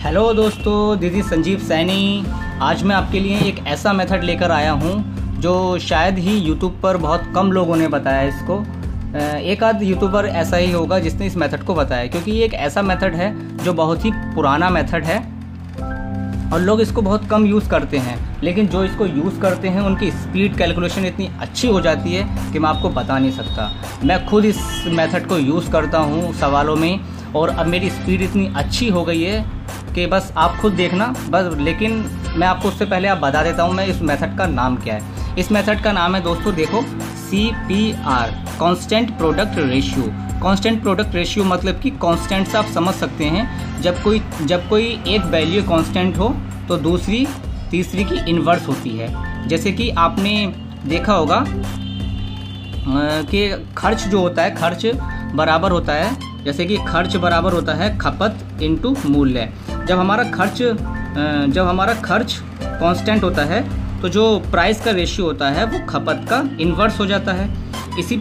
Hello दोस्तों, this is Sanjeev Saini. आज मैं आपके लिए एक ऐसा मेथड लेकर आया हूं जो शायद ही यूट्यूब पर बहुत कम लोगों ने बताया इसको। एक आध यूट्यूबर ऐसा ही होगा जिसने इस मेथड को बताया, क्योंकि ये एक ऐसा मेथड है जो बहुत ही पुराना मेथड है और लोग इसको बहुत कम यूज़ करते हैं। लेकिन जो इसको यूज़ करते हैं उनकी स्पीड कैलकुलेशन इतनी अच्छी हो जाती है कि मैं आपको बता नहीं सकता। मैं खुद इस मेथड को यूज़ करता हूँ सवालों में और अब मेरी स्पीड इतनी अच्छी हो गई है कि बस आप खुद देखना बस। लेकिन मैं आपको उससे पहले आप बता देता हूँ मैं इस मेथड का नाम क्या है। इस मेथड का नाम है दोस्तों, देखो, CPR, constant product ratio. Constant product ratio मतलब कि कांस्टेंट से आप समझ सकते हैं जब कोई एक वैल्यू कांस्टेंट हो तो दूसरी तीसरी की इन्वर्स होती है। जैसे कि आपने देखा होगा कि खर्च जो होता है, खर्च बराबर होता है, जैसे कि खर्च बराबर होता है खपत इंटू मूल्य। जब हमारा खर्च कांस्टेंट होता है तो जो प्राइस का रेशियो होता है वो खपत का इन्वर्स हो जाता है। इसी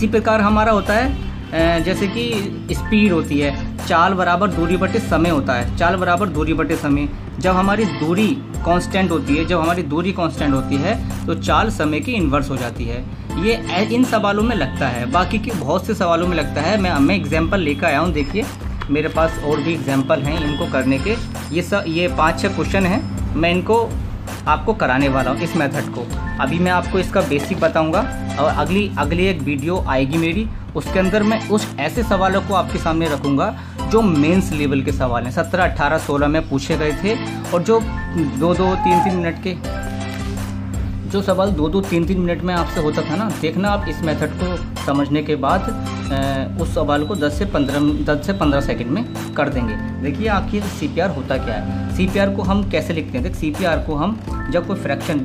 प्रकार हमारा होता है जैसे कि स्पीड होती है, चाल बराबर दूरी बटे समय होता है, चाल बराबर दूरी बटे समय। जब हमारी दूरी कांस्टेंट होती है तो चाल समय की इन्वर्स हो जाती है। ये इन सवालों में लगता है, बाकी के बहुत से सवालों में लगता है। मैं एग्जाम्पल लेकर आया हूँ, देखिए मेरे पास और भी एग्जाम्पल हैं इनको करने के। ये 5-6 क्वेश्चन हैं, मैं इनको आपको कराने वाला हूँ इस मेथड को। अभी मैं आपको इसका बेसिक बताऊंगा और अगली एक वीडियो आएगी मेरी, उसके अंदर मैं उस ऐसे सवालों को आपके सामने रखूंगा जो मेंस लेवल के सवाल हैं, 17, 18, 16 में पूछे गए थे और जो 2-2, 3-3 मिनट के जो सवाल 2-2, 3-3 मिनट में आपसे होता था ना। देखना आप इस मेथड को समझने के बाद उस सवाल को 10 से 15 सेकंड में कर देंगे। देखिए आखिर CPR होता क्या है। CPR को हम कैसे लिखते हैं? देख, CPR को हम जब कोई फ्रैक्शन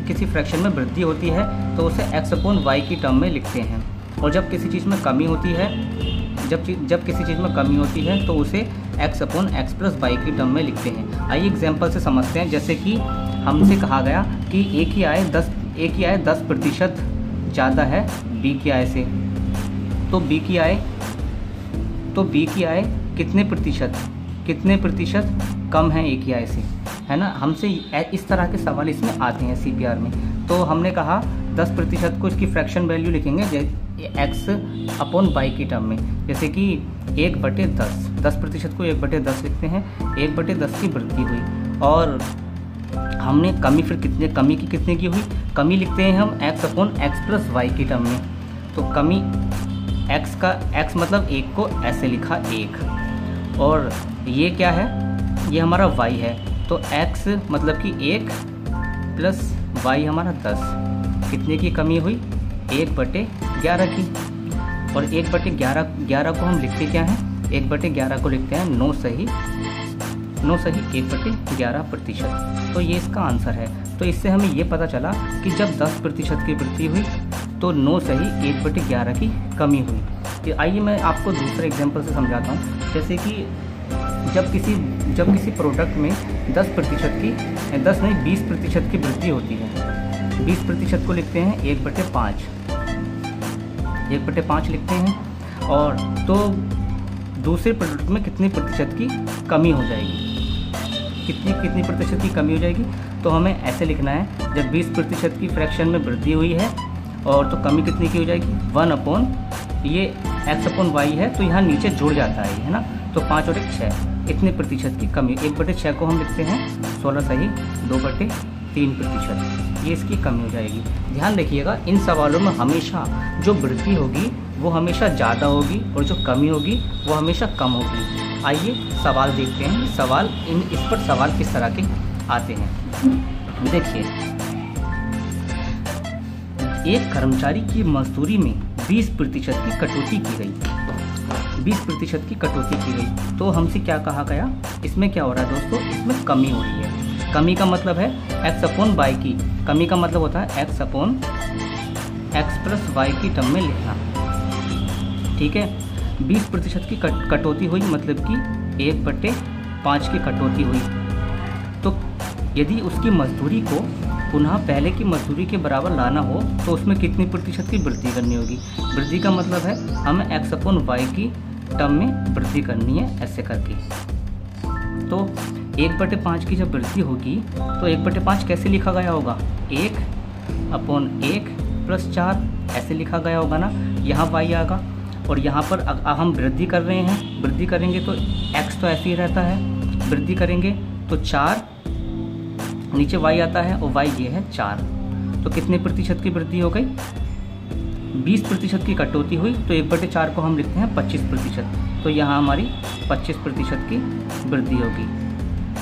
किसी फ्रैक्शन में वृद्धि होती है तो उसे x/y की टर्म में लिखते हैं, और जब किसी चीज़ में कमी होती है तो उसे x/x+y की टर्म में लिखते हैं। आइए एग्जाम्पल से समझते हैं। जैसे कि हमसे कहा गया कि A की आय 10% ज़्यादा है B की आय से, तो B की आय कितने प्रतिशत कम है A की आय से, है ना। हमसे इस तरह के सवाल इसमें आते हैं CPR में। तो हमने कहा 10% को इसकी फ्रैक्शन वैल्यू लिखेंगे x/y की टर्म में, जैसे कि 1/10। 10% को 1/10 लिखते हैं, 1/10 की वृद्धि हुई। और हमने कमी कितने की हुई, कमी लिखते हैं हम x/x+y की टर्म में। तो कमी x मतलब 1 को ऐसे लिखा 1, और ये क्या है, ये हमारा y है। तो x मतलब कि 1 प्लस y हमारा 10, कितने की कमी हुई, 1/11 की। और 1/11 को हम लिखते क्या हैं, 1/11 को लिखते हैं 9 सही 1/11%। तो ये इसका आंसर है। तो इससे हमें ये पता चला कि जब 10% की वृद्धि हुई तो 9 सही 1/11 की कमी हुई। आइए मैं आपको दूसरे एग्जाम्पल से समझाता हूँ। जैसे कि जब किसी प्रोडक्ट में 20% की वृद्धि होती है, 20% को लिखते हैं 1/5 लिखते हैं। और तो दूसरे प्रोडक्ट में कितने प्रतिशत की कमी हो जाएगी, कितनी प्रतिशत की कमी हो जाएगी, तो हमें ऐसे लिखना है। जब 20% की फ्रैक्शन में वृद्धि हुई है और तो कमी कितनी की हो जाएगी, 1 ये x/y है तो यहाँ नीचे जुड़ जाता है ना। तो 5 और 1 6, इतने प्रतिशत की कमी। 1/6 को हम लिखते हैं 16 सही 2/3%, ये इसकी कमी हो जाएगी। ध्यान रखिएगा, इन सवालों में हमेशा जो वृद्धि होगी वो हमेशा ज़्यादा होगी और जो कमी होगी वो हमेशा कम होगी। आइए सवाल देखते हैं। इस पर सवाल किस तरह के आते हैं, देखिए। एक कर्मचारी की मजदूरी में 20% की कटौती की गई, 20% की कटौती की गई। तो हमसे क्या कहा गया, इसमें क्या हो रहा है दोस्तों, इसमें कमी हो रही है। कमी का मतलब है x/y की, कमी का मतलब होता है x/x+y की टर्म में लिखना, ठीक है। 20% की कटौती हुई मतलब कि 1/5 की कटौती हुई। तो यदि उसकी मजदूरी को पुनः पहले की मजदूरी के बराबर लाना हो तो उसमें कितनी प्रतिशत की वृद्धि करनी होगी। वृद्धि का मतलब है हमें x/y की टर्म में वृद्धि करनी है, ऐसे करके। तो 1/5 की जब वृद्धि होगी तो 1/5 कैसे लिखा गया होगा, 1/1 + 4 ऐसे लिखा गया होगा ना। यहाँ y आएगा और यहाँ पर हम वृद्धि कर रहे हैं, वृद्धि करेंगे तो x तो ऐसे ही रहता है, वृद्धि करेंगे तो 4, नीचे y आता है और y ये है 4। तो कितने प्रतिशत की वृद्धि हो गई, 20% की कटौती हुई। तो 1/4 को हम लिखते हैं 25%। तो यहाँ हमारी 25% की वृद्धि होगी।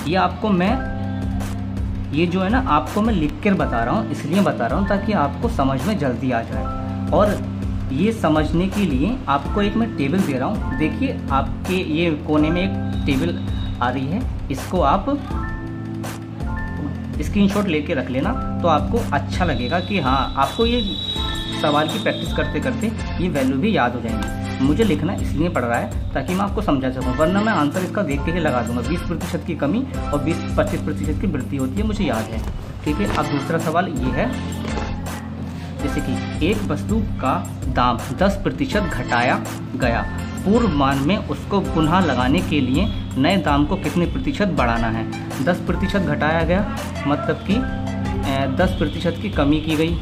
ये आपको मैं ये जो है ना आपको मैं लिख कर बता रहा हूँ, इसलिए बता रहा हूँ ताकि आपको समझ में जल्दी आ जाए। और ये समझने के लिए आपको एक मैं टेबल दे रहा हूँ। देखिए आपके ये कोने में एक टेबल आ रही है, इसको आप स्क्रीनशॉट लेके रख लेना तो आपको अच्छा लगेगा कि हाँ आपको ये सवाल की प्रैक्टिस करते करते ये वैल्यू भी याद हो जाएंगी। मुझे लिखना इसलिए पड़ रहा है ताकि मैं आपको समझा सकूं, वरना मैं आंसर इसका देख के ही लगा दूंगा। 20% की कमी और 25% की वृद्धि होती है, मुझे याद है। ठीक है, अब दूसरा सवाल ये है, जैसे कि एक वस्तु का दाम 10% घटाया गया, पूर्व मान में उसको पुनः लगाने के लिए नए दाम को कितने प्रतिशत बढ़ाना है। 10% घटाया गया मतलब कि 10% की कमी की गई।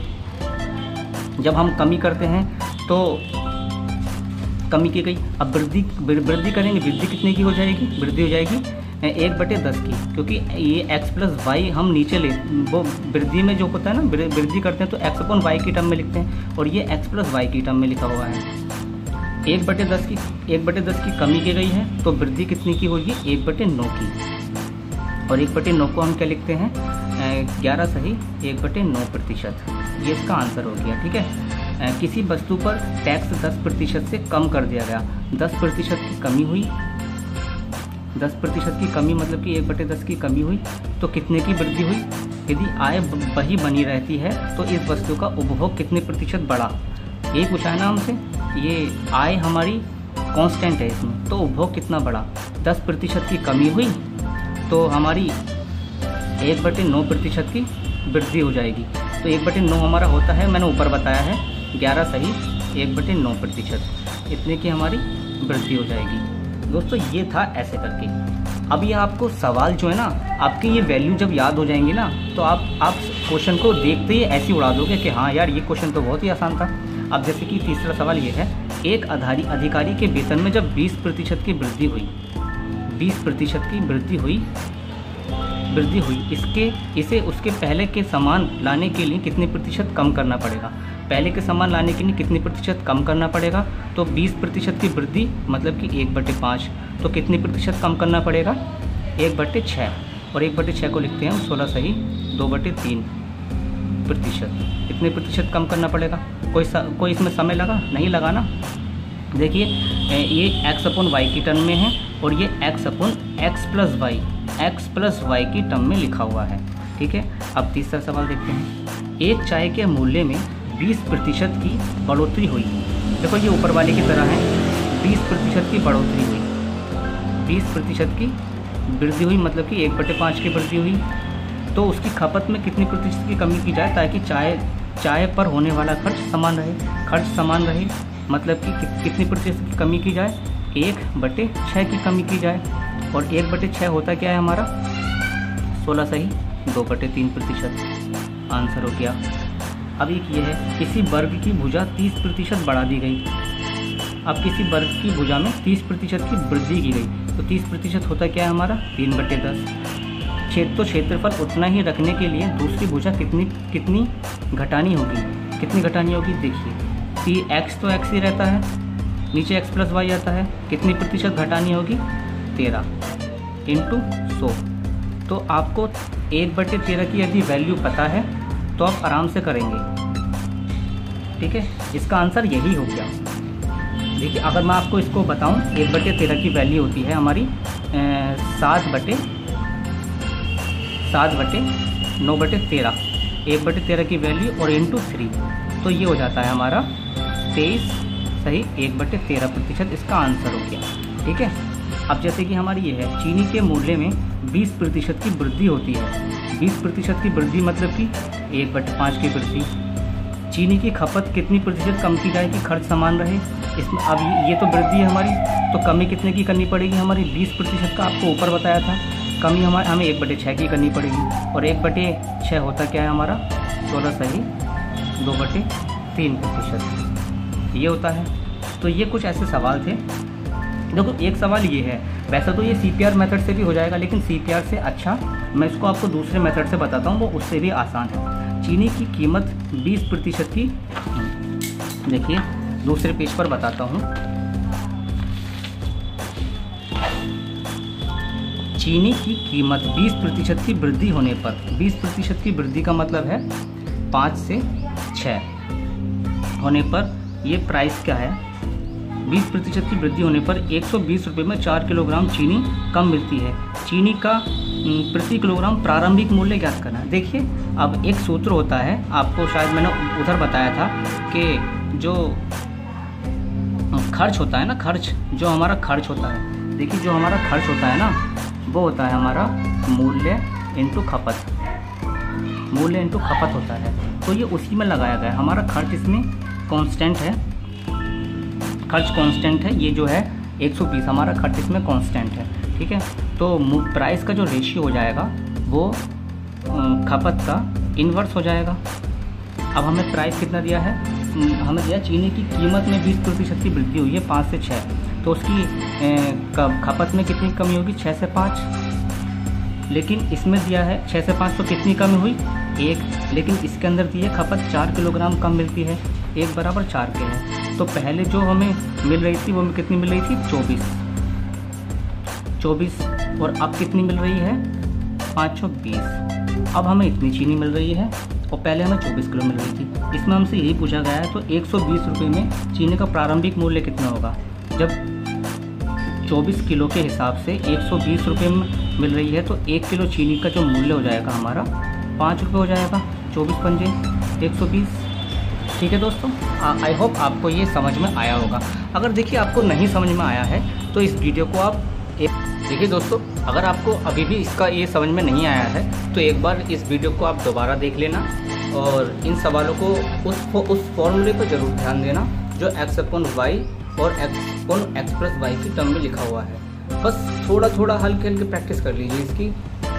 जब हम कमी करते हैं तो कमी की गई, अब वृद्धि करेंगे, वृद्धि कितने की हो जाएगी, वृद्धि हो जाएगी 1/10 की, क्योंकि ये x + y हम नीचे ले वो वृद्धि में जो होता है ना, वृद्धि करते हैं तो x/y की टर्म में लिखते हैं और ये x + y की टर्म में लिखा हुआ है। 1/10 की कमी की गई है तो वृद्धि कितनी की होगी, 1/9 की। और 1/9 को हम क्या लिखते हैं, 11 सही 1/9%। ये इसका आंसर हो गया। ठीक है, किसी वस्तु पर टैक्स 10% से कम कर दिया गया, 10% की कमी हुई, 10% की कमी मतलब कि 1/10 की कमी हुई तो कितने की वृद्धि हुई। यदि आय वही बनी रहती है तो इस वस्तु का उपभोग कितने प्रतिशत बढ़ा, यही पूछा है ना हमसे। ये आय हमारी कांस्टेंट है इसमें, तो उपभोग कितना बढ़ा, 10% की कमी हुई तो हमारी 1/9% की वृद्धि हो जाएगी। तो 1/9 हमारा होता है, मैंने ऊपर बताया है 11 सही 1/9%, इतने की हमारी वृद्धि हो जाएगी। दोस्तों ये था ऐसे करके। अब ये आपको सवाल जो है ना, आपकी ये वैल्यू जब याद हो जाएंगी ना तो आप क्वेश्चन को देखते ही ऐसे उड़ा दोगे कि हाँ यार ये क्वेश्चन तो बहुत ही आसान था। अब जैसे कि तीसरा सवाल ये है, एक अधिकारी के वेतन में जब 20% की वृद्धि हुई, 20% की वृद्धि हुई इसे उसके पहले के समान लाने के लिए कितने प्रतिशत कम करना पड़ेगा। पहले के समान लाने के लिए कितने प्रतिशत कम करना पड़ेगा, तो 20% की वृद्धि मतलब कि 1/5, तो कितने प्रतिशत कम करना पड़ेगा, 1/6। और 1/6 को लिखते हैं 16 सही 2/3%। कितने प्रतिशत कम करना पड़ेगा, कोई इसमें समय लगा, नहीं लगा ना। देखिए ये x/y की टर्म में है और ये x + y की टर्म में लिखा हुआ है। ठीक है, अब तीसरा सवाल देखते हैं। एक चाय के मूल्य में 20% की बढ़ोतरी हुई। देखो ये ऊपर वाले की तरह है, 20% की बढ़ोतरी हुई, 20% की वृद्धि हुई मतलब कि 1/5 की वृद्धि हुई। तो उसकी खपत में कितनी प्रतिशत की कमी की जाए ताकि चाय पर होने वाला खर्च समान रहे, मतलब कि कितनी प्रतिशत की कमी की जाए, 1/6 की कमी की जाए। और 1/6 होता क्या है हमारा, 16 सही 2/3%। आंसर हो गया। अब एक ये है, किसी वर्ग की भुजा 30% बढ़ा दी गई। अब किसी वर्ग की भुजा में 30% की वृद्धि की गई तो 30% होता क्या है हमारा, 3/10। क्षेत्रफल उतना ही रखने के लिए दूसरी भुजा कितनी घटानी होगी, देखिए x तो x ही रहता है, नीचे x + y आता है, कितनी प्रतिशत घटानी होगी, 13 × 100। तो आपको 1/13 की यदि वैल्यू पता है तो आप आराम से करेंगे। ठीक है, इसका आंसर यही हो गया। देखिए अगर मैं आपको इसको बताऊं, 1/13 की वैल्यू होती है हमारी 7/9/13, 1/13 की वैल्यू और × 3, तो ये हो जाता है हमारा 23 सही 1/13%। इसका आंसर हो गया। ठीक है, अब जैसे कि हमारी ये है, चीनी के मूल्य में 20% की वृद्धि होती है। 20% की वृद्धि मतलब कि 1/5 की वृद्धि। चीनी की खपत कितनी प्रतिशत कम की जाए कि खर्च समान रहे। इसमें अब ये तो वृद्धि है हमारी, तो कमी कितने की करनी पड़ेगी हमारी, 20% का आपको ऊपर बताया था, कमी हमें 1/6 की करनी पड़ेगी, और 1/6 होता क्या है हमारा 16 सही 2/3%, ये होता है। तो ये कुछ ऐसे सवाल थे। देखो एक सवाल ये है, वैसे तो ये CPR मेथड से भी हो जाएगा, लेकिन CPR से अच्छा मैं इसको आपको दूसरे मेथड से बताता हूँ, वो उससे भी आसान है। चीनी की कीमत 20% की, देखिए दूसरे पेज पर बताता हूँ। चीनी की कीमत 20% की वृद्धि होने पर, 20% की वृद्धि का मतलब है 5 से 6 होने पर ये प्राइस क्या है, 20% की वृद्धि होने पर 120 रुपये में 4 किलोग्राम चीनी कम मिलती है। चीनी का प्रति किलोग्राम प्रारंभिक मूल्य ज्ञात करना है। देखिए अब एक सूत्र होता है, आपको शायद मैंने उधर बताया था कि जो खर्च होता है ना, खर्च जो हमारा खर्च होता है, देखिए जो हमारा खर्च होता है ना वो होता है हमारा मूल्य इंटू खपत, मूल्य इंटू खपत होता है। तो ये उसी में लगाया गया है, हमारा खर्च इसमें कांस्टेंट है, खर्च कांस्टेंट है, ये जो है 120 हमारा खर्च इसमें कांस्टेंट है, ठीक है। तो प्राइस का जो रेशियो हो जाएगा वो खपत का इन्वर्स हो जाएगा। अब हमें प्राइस कितना दिया है, हमें दिया चीनी की कीमत में 20% की वृद्धि हुई है 5 से 6, तो उसकी खपत में कितनी कमी होगी 6 से 5, लेकिन इसमें दिया है 6 से 5 तो कितनी कमी हुई 1, लेकिन इसके अंदर दी है खपत 4 किलोग्राम कम मिलती है, 1 बराबर 4 के है। तो पहले जो हमें मिल रही थी वो हमें कितनी मिल रही थी 24, और अब कितनी मिल रही है 520। अब हमें इतनी चीनी मिल रही है और पहले हमें 24 किलो मिल रही थी। इसमें हमसे यही पूछा गया है, तो 120 रुपये में चीनी का प्रारंभिक मूल्य कितना होगा। जब 24 किलो के हिसाब से 120 रुपये में मिल रही है तो 1 किलो चीनी का जो मूल्य हो जाएगा हमारा 5 रुपये हो जाएगा, 24 पंजे 120। ठीक है दोस्तों, आई होप आपको ये समझ में आया होगा। अगर देखिए आपको नहीं समझ में आया है तो इस वीडियो को आप देखिए दोस्तों, अगर आपको अभी भी इसका ये समझ में नहीं आया है तो एक बार इस वीडियो को आप दोबारा देख लेना और इन सवालों को उस फॉर्मूले पर ज़रूर ध्यान देना जो x/y और x+y की टर्म में लिखा हुआ है। बस थोड़ा थोड़ा हल्के प्रैक्टिस कर लीजिए इसकी,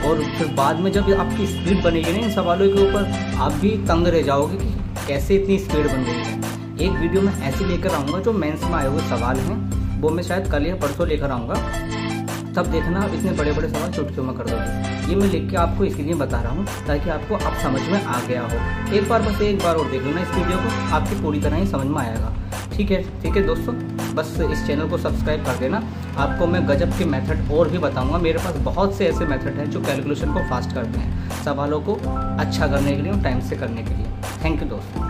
और फिर बाद में जब आपकी स्पीड बनेगी ना इन सवालों के ऊपर, आप भी तंग रह जाओगे कि कैसे इतनी स्पीड बन गई है। एक वीडियो में ऐसे लेकर आऊँगा जो मेंस में आए हुए सवाल हैं, वो मैं शायद कल या परसों लेकर आऊँगा, तब देखना आप इतने बड़े बड़े सवाल चुटकियों में कर दोगे। ये मैं लिख के आपको इसलिए बता रहा हूँ ताकि आपको अब समझ में आ गया हो। एक बार बस एक बार और देख लो ना इस वीडियो को, आपकी पूरी तरह ही समझ में आएगा। ठीक है दोस्तों, बस इस चैनल को सब्सक्राइब कर देना। आपको मैं गजब के मेथड और भी बताऊंगा। मेरे पास बहुत से ऐसे मेथड हैं जो कैलकुलेशन को फास्ट करते हैं, सवालों को अच्छा करने के लिए और टाइम से करने के लिए। थैंक यू दोस्तों।